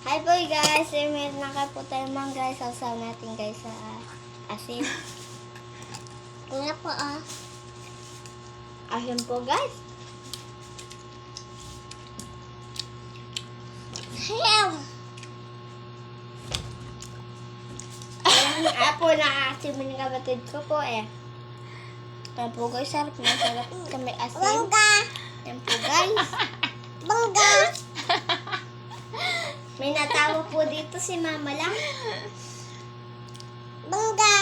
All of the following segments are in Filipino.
Hi po guys, meron na kayo po tayo mga guys. Sausaw natin guys sa asin. Nga po asin po guys. Ham! Apo na asin ng kapatid ko po eh. Yan po guys, sarap na sarap kami asin. Bangga! Yan po guys. Bangga! May natawa po dito si mama lang. Bangga!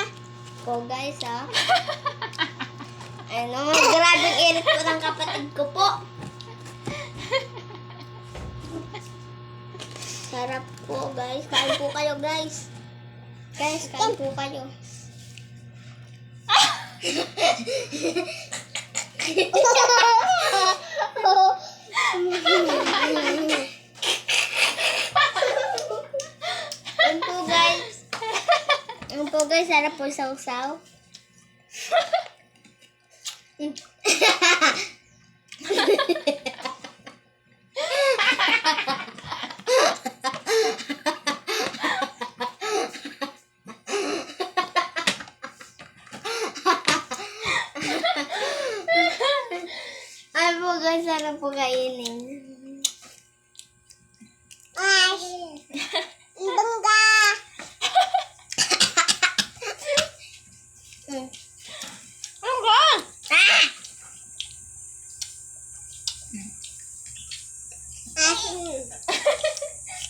Po guys Ano, grabing irit po ng kapatid ko po. Sarap po guys. Kain po kayo guys. Guys, kain po kayo. Yan po guys, sarap po sausaw. Ay po guys, sarap po kainin. Ay! Bangga! Bangga!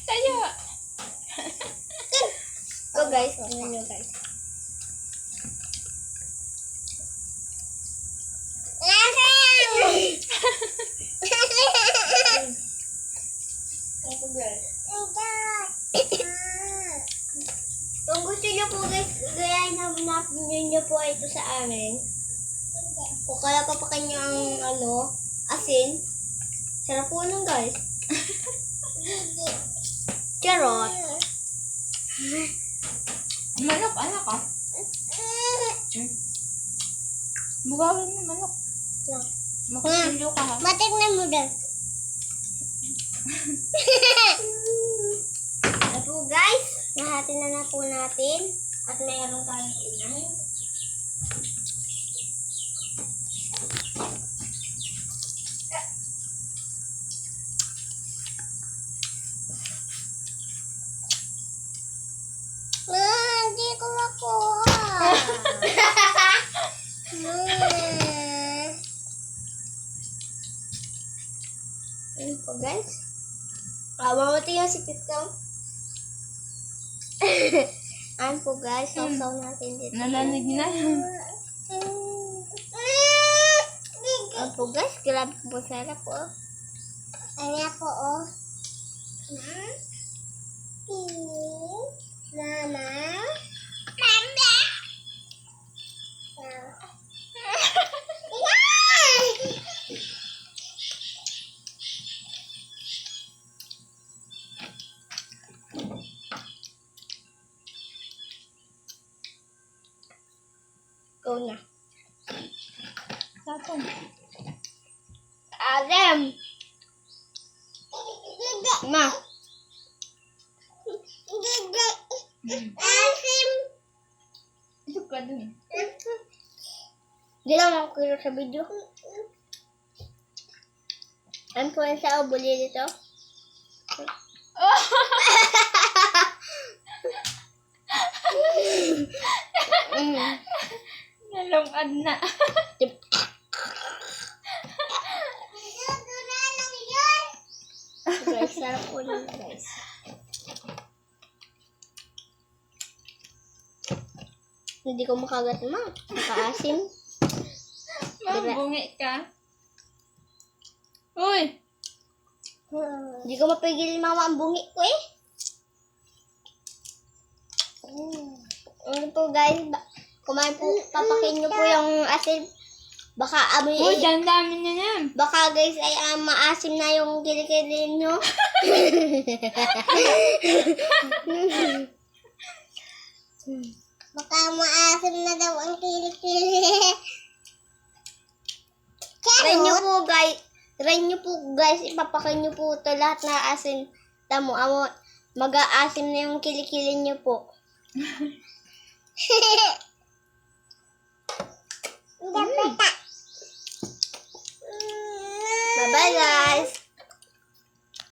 Tayo. Go guys, tingnan nyo guys. Kung gusto nyo po guys, gayahin nyo po ito sa amin. O kaya papakan nyo ang asin. Sarap po nun guys. Charot. Manok, anak ka. Bugawin mo manok. Makasilyo ka ha. Matignan mo dyan. Ito guys, nahati na po natin. At mayroon tayong ilan. Hindi ko makuha. Ayun po guys. Mamati yung sikit ko. Ayun po guys, sausaw natin dito. Nalanig na. Ayun po guys, grabe po sarap po. Ayan po Mama. Mama. Go na. Tapon. Adam. Ma. Asim. Ito ka dun. Di lang ako kilo sa video. Ano po yung sa ubuli dito? Nalungad na. Guys, sarap po lang guys. Hindi ko makagat ma. Nakaasim. Mabungi ka. Uy! Hindi ko mapigil mama ang bungi ko eh. Ano po guys, kumain po, papakin nyo po yung asin. Baka amoy Uy, dami na yan. baka guys ay maasim na yung kilikili nyo. Baka maasim na daw ang kilikili. Try nyo po guys. Try nyo po guys. Ipapakin nyo po ito lahat na asin. Tamo, Mag-aasim na yung kilikili niyo po. Dapat